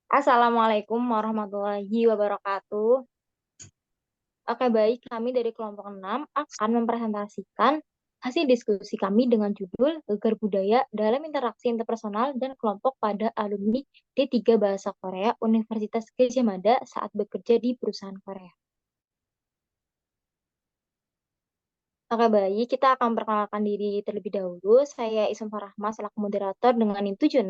Assalamualaikum warahmatullahi wabarakatuh. Oke, baik. Kami dari kelompok 6 akan mempresentasikan hasil diskusi kami dengan judul Gegar Budaya dalam Interaksi Interpersonal dan Kelompok pada Alumni D3 Bahasa Korea Universitas Gadjah Mada saat bekerja di perusahaan Korea. Oke, baik. Kita akan perkenalkan diri terlebih dahulu. Saya Ism Farahma selaku moderator dengan NIM 76.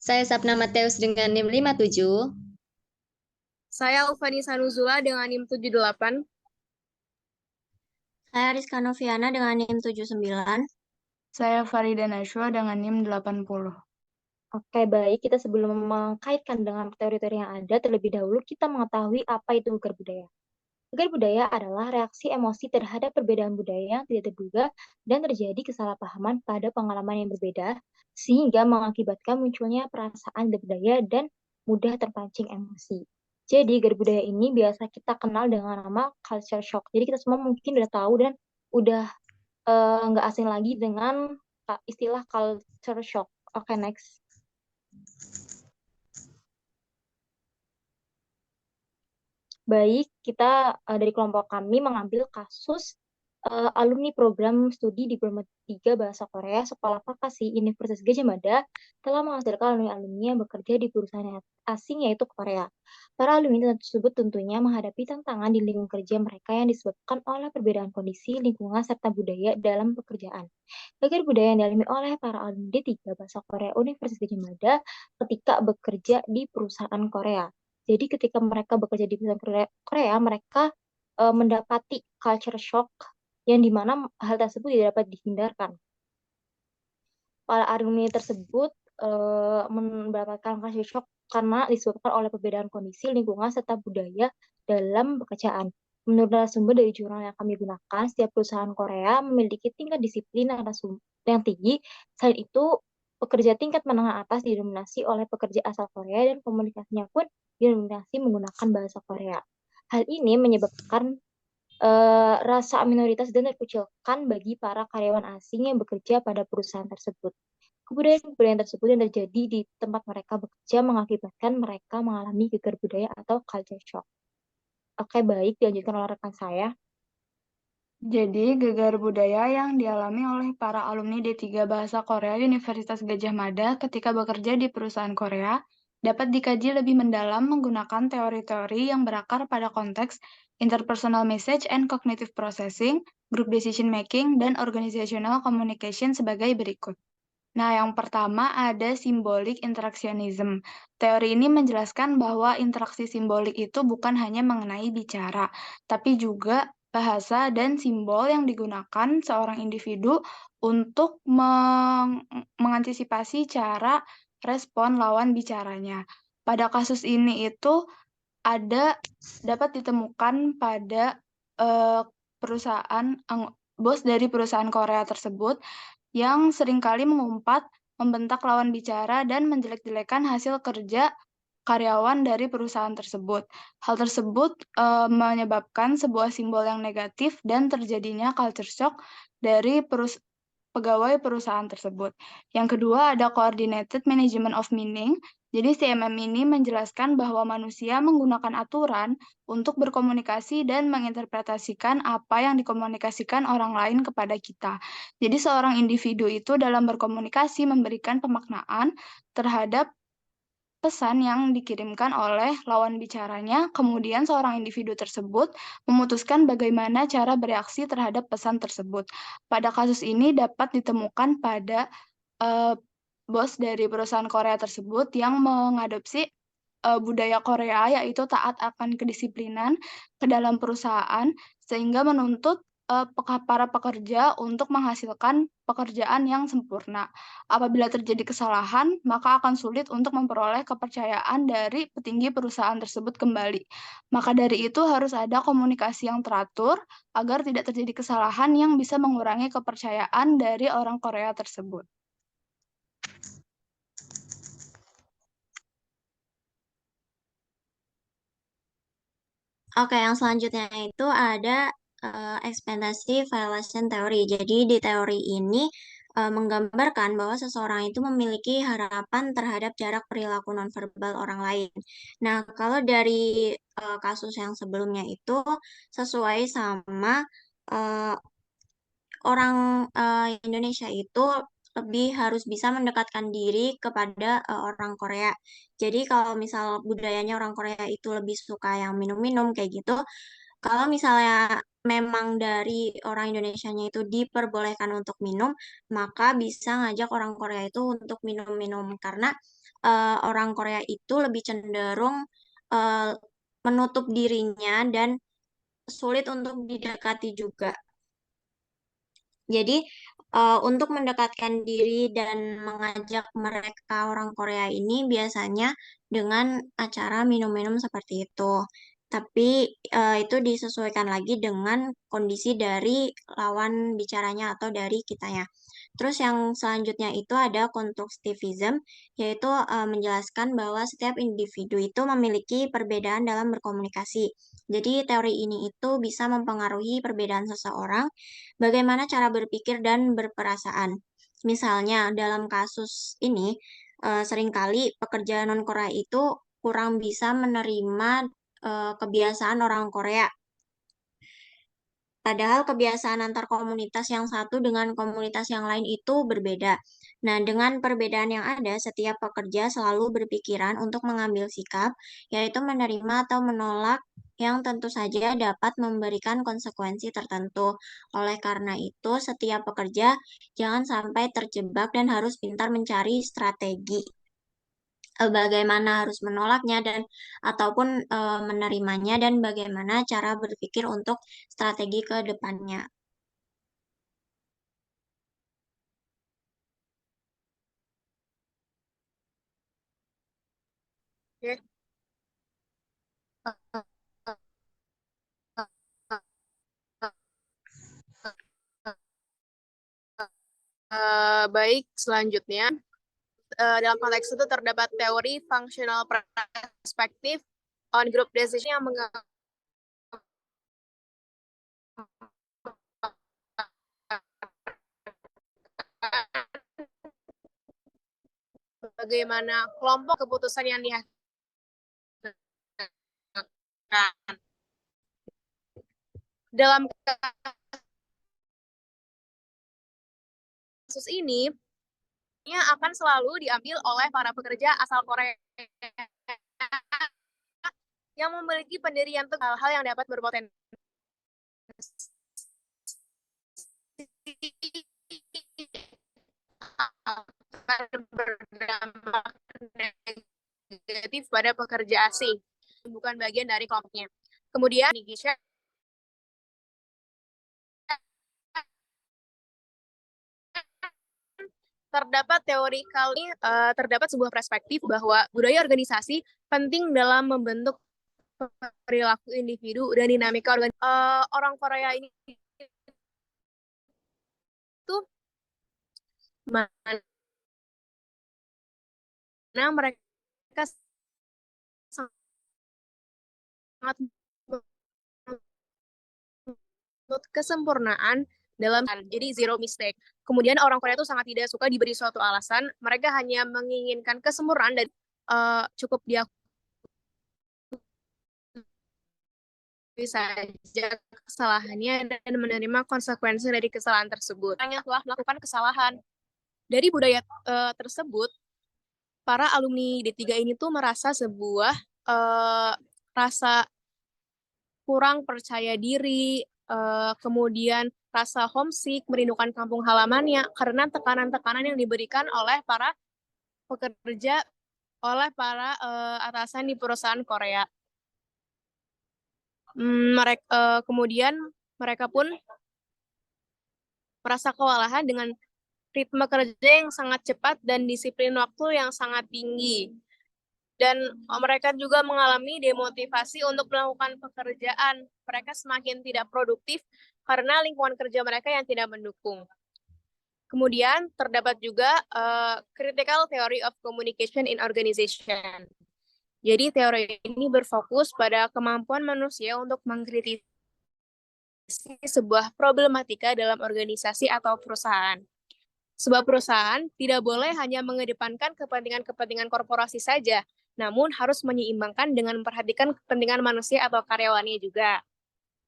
Saya Sapna Mateus dengan NIM 57. Saya Ufani Sanuzula dengan NIM 78. Saya Rizka Noviana dengan NIM 79. Saya Farida Nashwa dengan NIM 80. Oke, baik. Kita sebelum mengkaitkan dengan teori-teori yang ada, terlebih dahulu kita mengetahui apa itu gegar budaya. Gegar budaya adalah reaksi emosi terhadap perbedaan budaya yang tidak terduga dan terjadi kesalahpahaman pada pengalaman yang berbeda, sehingga mengakibatkan munculnya perasaan berbudaya dan mudah terpancing emosi. Jadi, gegar budaya ini biasa kita kenal dengan nama culture shock. Jadi, kita semua mungkin udah tahu dan udah nggak asing lagi dengan istilah culture shock. Oke, next. Baik, kita dari kelompok kami mengambil kasus alumni program studi di Diploma 3 Bahasa Korea Sekolah Vokasi Universitas Gadjah Mada telah menghasilkan alumni-alumni yang bekerja di perusahaan asing yaitu Korea. Para alumni tersebut tentunya menghadapi tantangan di lingkungan kerja mereka yang disebabkan oleh perbedaan kondisi, lingkungan, serta budaya dalam pekerjaan. Gegar budaya yang dialami oleh para alumni D3 Bahasa Korea Universitas Gadjah Mada ketika bekerja di perusahaan Korea. Jadi ketika mereka bekerja di perusahaan Korea, mereka mendapati culture shock yang dimana hal tersebut tidak dapat dihindarkan. Para alumni tersebut mendapatkan culture shock karena disebabkan oleh perbedaan kondisi, lingkungan, serta budaya dalam pekerjaan. Menurut narasumber dari jurnal yang kami gunakan, setiap perusahaan Korea memiliki tingkat disiplin yang tinggi. Selain itu, pekerja tingkat menengah atas didominasi oleh pekerja asal Korea dan komunikasinya pun didominasi menggunakan bahasa Korea. Hal ini menyebabkan rasa minoritas dan terkucilkan bagi para karyawan asing yang bekerja pada perusahaan tersebut. Kebudayaan-kebudayaan tersebut yang terjadi di tempat mereka bekerja mengakibatkan mereka mengalami gegar budaya atau culture shock. Oke, baik, dilanjutkan oleh rekan saya. Jadi, gegar budaya yang dialami oleh para alumni D3 Bahasa Korea Universitas Gadjah Mada ketika bekerja di perusahaan Korea dapat dikaji lebih mendalam menggunakan teori-teori yang berakar pada konteks interpersonal message and cognitive processing, group decision making, dan organizational communication sebagai berikut. Nah, yang pertama ada simbolik interaksionisme. Teori ini menjelaskan bahwa interaksi simbolik itu bukan hanya mengenai bicara, tapi juga bahasa dan simbol yang digunakan seorang individu untuk mengantisipasi cara respon lawan bicaranya. Pada kasus ini itu dapat ditemukan pada perusahaan bos dari perusahaan Korea tersebut yang seringkali mengumpat, membentak lawan bicara, dan menjelek-jelekan hasil kerja karyawan dari perusahaan tersebut. Hal tersebut menyebabkan sebuah simbol yang negatif dan terjadinya culture shock dari pegawai perusahaan tersebut. Yang kedua ada Coordinated Management of Meaning. Jadi CMM ini menjelaskan bahwa manusia menggunakan aturan untuk berkomunikasi dan menginterpretasikan apa yang dikomunikasikan orang lain kepada kita. Jadi seorang individu itu dalam berkomunikasi memberikan pemaknaan terhadap pesan yang dikirimkan oleh lawan bicaranya, kemudian seorang individu tersebut memutuskan bagaimana cara bereaksi terhadap pesan tersebut. Pada kasus ini dapat ditemukan pada bos dari perusahaan Korea tersebut yang mengadopsi budaya Korea, yaitu taat akan kedisiplinan ke dalam perusahaan, sehingga menuntut para pekerja untuk menghasilkan pekerjaan yang sempurna. Apabila terjadi kesalahan, maka akan sulit untuk memperoleh kepercayaan dari petinggi perusahaan tersebut kembali. Maka dari itu harus ada komunikasi yang teratur agar tidak terjadi kesalahan yang bisa mengurangi kepercayaan dari orang Korea tersebut. Oke, yang selanjutnya itu ada ekspektasi violation theory. Jadi di teori ini menggambarkan bahwa seseorang itu memiliki harapan terhadap jarak perilaku nonverbal orang lain. Nah, kalau dari kasus yang sebelumnya itu sesuai sama orang Indonesia itu lebih harus bisa mendekatkan diri kepada orang Korea. Jadi kalau misal budayanya orang Korea itu lebih suka yang minum-minum kayak gitu, kalau misalnya memang dari orang Indonesianya itu diperbolehkan untuk minum, maka bisa ngajak orang Korea itu untuk minum-minum karena orang Korea itu lebih cenderung eh, menutup dirinya dan sulit untuk didekati juga. Jadi, untuk mendekatkan diri dan mengajak mereka orang Korea ini biasanya dengan acara minum-minum seperti itu. Tapi itu disesuaikan lagi dengan kondisi dari lawan bicaranya atau dari kitanya. Terus yang selanjutnya itu ada konstruktivism, yaitu menjelaskan bahwa setiap individu itu memiliki perbedaan dalam berkomunikasi. Jadi teori ini itu bisa mempengaruhi perbedaan seseorang bagaimana cara berpikir dan berperasaan. Misalnya, dalam kasus ini, seringkali pekerja non-Korea itu kurang bisa menerima kebiasaan orang Korea. Padahal kebiasaan antar komunitas yang satu dengan komunitas yang lain itu berbeda. Nah, dengan perbedaan yang ada, setiap pekerja selalu berpikiran untuk mengambil sikap, yaitu menerima atau menolak yang tentu saja dapat memberikan konsekuensi tertentu. Oleh karena itu, setiap pekerja jangan sampai terjebak dan harus pintar mencari strategi bagaimana harus menolaknya dan ataupun menerimanya dan bagaimana cara berpikir untuk strategi ke depannya. Oke. Baik, selanjutnya dalam konteks itu terdapat teori functional perspective on group decision yang bagaimana kelompok keputusan yang dihasilkan. Dalam kasus ini akan selalu diambil oleh para pekerja asal Korea yang memiliki pendirian untuk hal-hal yang dapat berpotensi berdampak negatif pada pekerja asing, bukan bagian dari kelompoknya. Kemudian, terdapat teori kali terdapat sebuah perspektif bahwa budaya organisasi penting dalam membentuk perilaku individu dan dinamika orang Korea ini itu mana mereka sangat kesempurnaan dalam jadi zero mistake. Kemudian orang Korea itu sangat tidak suka diberi suatu alasan, mereka hanya menginginkan kesempurnaan dan cukup diakui saja kesalahannya dan menerima konsekuensi dari kesalahan tersebut. Orang yang telah melakukan kesalahan. Dari budaya tersebut, para alumni D3 ini tuh merasa sebuah rasa kurang percaya diri, kemudian rasa homesick, merindukan kampung halamannya, karena tekanan-tekanan yang diberikan oleh para pekerja, oleh para atasan di perusahaan Korea. Kemudian mereka pun merasa kewalahan dengan ritme kerja yang sangat cepat dan disiplin waktu yang sangat tinggi. Dan mereka juga mengalami demotivasi untuk melakukan pekerjaan. Mereka semakin tidak produktif karena lingkungan kerja mereka yang tidak mendukung. Kemudian terdapat juga critical theory of communication in organization. Jadi teori ini berfokus pada kemampuan manusia untuk mengkritisi sebuah problematika dalam organisasi atau perusahaan. Sebuah perusahaan tidak boleh hanya mengedepankan kepentingan-kepentingan korporasi saja, namun harus menyeimbangkan dengan memperhatikan kepentingan manusia atau karyawannya juga.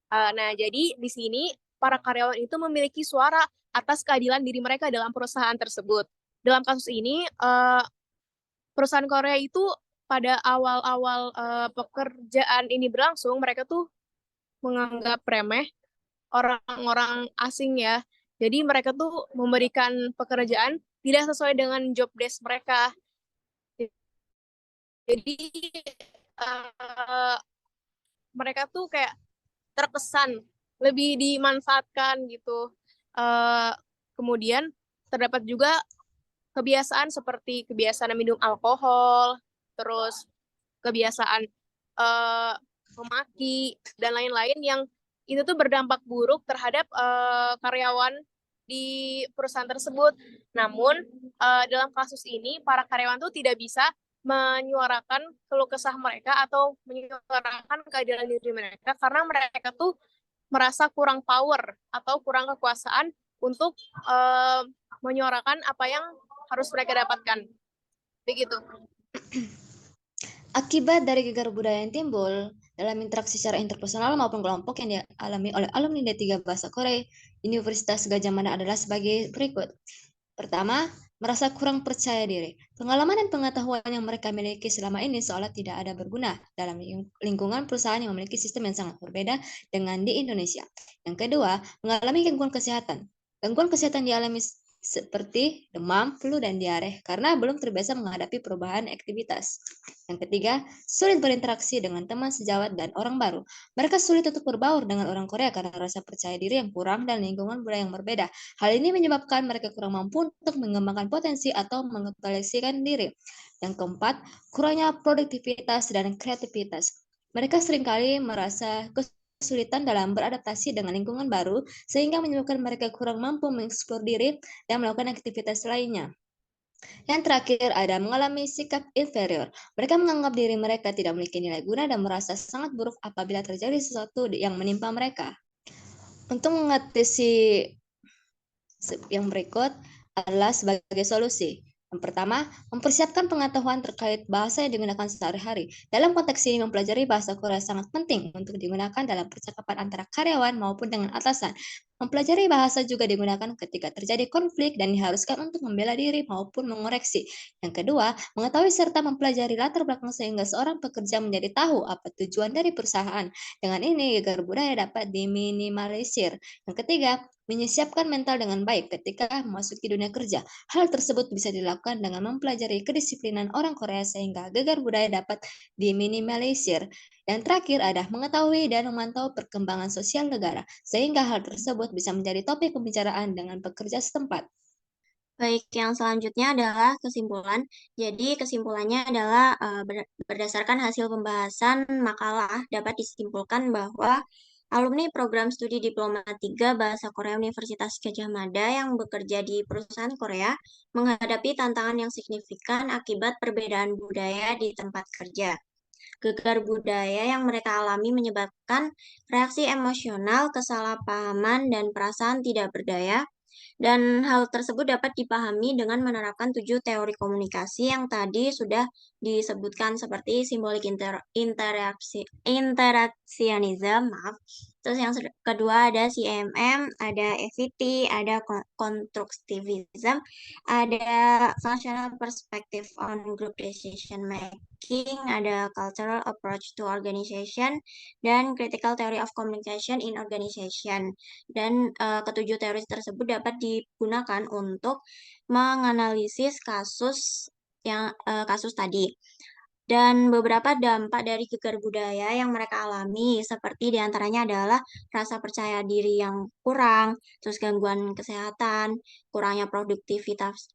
Nah, jadi di sini para karyawan itu memiliki suara atas keadilan diri mereka dalam perusahaan tersebut. Dalam kasus ini, perusahaan Korea itu pada awal-awal pekerjaan ini berlangsung, mereka tuh menganggap remeh orang-orang asing ya. Jadi mereka tuh memberikan pekerjaan tidak sesuai dengan job desk mereka. Jadi uh, mereka tuh kayak terkesan lebih dimanfaatkan gitu. Uh, Kemudian terdapat juga kebiasaan seperti kebiasaan minum alkohol, terus kebiasaan memaki dan lain-lain yang itu tuh berdampak buruk terhadap karyawan di perusahaan tersebut. Namun dalam kasus ini para karyawan tuh tidak bisa menyuarakan keluh kesah mereka atau menyuarakan keadilan diri mereka karena mereka tuh merasa kurang power atau kurang kekuasaan untuk menyuarakan apa yang harus mereka dapatkan. Begitu. Akibat dari gegar budaya yang timbul dalam interaksi secara interpersonal maupun kelompok yang dialami oleh alumni D3 Bahasa Korea Universitas Gadjah Mada adalah sebagai berikut. Pertama, merasa kurang percaya diri. Pengalaman dan pengetahuan yang mereka miliki selama ini seolah tidak ada berguna dalam lingkungan perusahaan yang memiliki sistem yang sangat berbeda dengan di Indonesia. Yang kedua, mengalami gangguan kesehatan. Gangguan kesehatan dialami seperti demam, flu, dan diare karena belum terbiasa menghadapi perubahan aktivitas. Yang ketiga, sulit berinteraksi dengan teman sejawat dan orang baru. Mereka sulit untuk berbaur dengan orang Korea karena rasa percaya diri yang kurang dan lingkungan budaya yang berbeda. Hal ini menyebabkan mereka kurang mampu untuk mengembangkan potensi atau mengekspresikan diri. Yang keempat, kurangnya produktivitas dan kreativitas. Mereka seringkali merasa kesulitan dalam beradaptasi dengan lingkungan baru, sehingga menyebabkan mereka kurang mampu mengeksplor diri dan melakukan aktivitas lainnya. Yang terakhir, ada mengalami sikap inferior. Mereka menganggap diri mereka tidak memiliki nilai guna dan merasa sangat buruk apabila terjadi sesuatu yang menimpa mereka. Untuk mengatasi yang berikut adalah sebagai solusi. Yang pertama, mempersiapkan pengetahuan terkait bahasa yang digunakan sehari-hari. Dalam konteks ini, mempelajari bahasa Korea sangat penting untuk digunakan dalam percakapan antara karyawan maupun dengan atasan. Mempelajari bahasa juga digunakan ketika terjadi konflik dan diharuskan untuk membela diri maupun mengoreksi. Yang kedua, mengetahui serta mempelajari latar belakang sehingga seorang pekerja menjadi tahu apa tujuan dari perusahaan. Dengan ini, gegar budaya dapat diminimalisir. Yang ketiga, menyiapkan mental dengan baik ketika memasuki dunia kerja. Hal tersebut bisa dilakukan dengan mempelajari kedisiplinan orang Korea sehingga gegar budaya dapat diminimalisir. Dan terakhir ada mengetahui dan memantau perkembangan sosial negara, sehingga hal tersebut bisa menjadi topik pembicaraan dengan pekerja setempat. Baik, yang selanjutnya adalah kesimpulan. Jadi kesimpulannya adalah berdasarkan hasil pembahasan makalah dapat disimpulkan bahwa alumni program studi Diploma 3 Bahasa Korea Universitas Gadjah Mada yang bekerja di perusahaan Korea menghadapi tantangan yang signifikan akibat perbedaan budaya di tempat kerja. Gegar budaya yang mereka alami menyebabkan reaksi emosional, kesalahpahaman, dan perasaan tidak berdaya, dan hal tersebut dapat dipahami dengan menerapkan 7 teori komunikasi yang tadi sudah disebutkan seperti simbolik interaksionisme, maaf. Terus yang kedua ada CMM, ada FET, ada constructivism, ada functional perspective on group decision making, ada cultural approach to organization, dan critical theory of communication in organization. Dan ketujuh teori tersebut dapat digunakan untuk menganalisis kasus tadi. Dan beberapa dampak dari gegar budaya yang mereka alami, seperti diantaranya adalah rasa percaya diri yang kurang, terus gangguan kesehatan, kurangnya produktivitas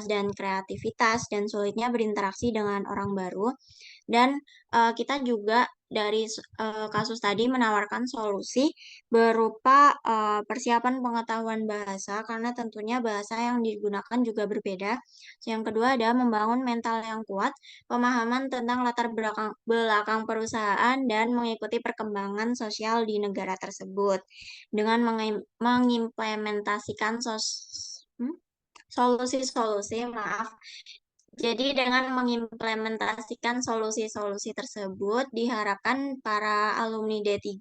dan kreativitas, dan sulitnya berinteraksi dengan orang baru. Dan kita juga dari kasus tadi menawarkan solusi berupa persiapan pengetahuan bahasa, karena tentunya bahasa yang digunakan juga berbeda. Yang kedua adalah membangun mental yang kuat, pemahaman tentang latar belakang perusahaan, dan mengikuti perkembangan sosial di negara tersebut. Dengan mengimplementasikan solusi-solusi, maaf. Jadi dengan mengimplementasikan solusi-solusi tersebut, diharapkan para alumni D3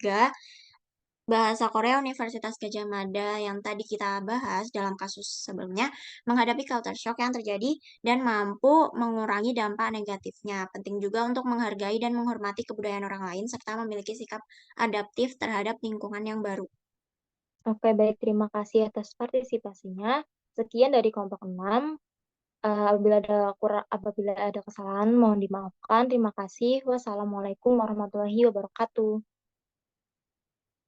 Bahasa Korea Universitas Gadjah Mada yang tadi kita bahas dalam kasus sebelumnya menghadapi culture shock yang terjadi dan mampu mengurangi dampak negatifnya. Penting juga untuk menghargai dan menghormati kebudayaan orang lain serta memiliki sikap adaptif terhadap lingkungan yang baru. Oke, baik. Terima kasih atas partisipasinya. Sekian dari kelompok 6. Apabila ada kesalahan, mohon dimaafkan. Terima kasih. Wassalamualaikum warahmatullahi wabarakatuh.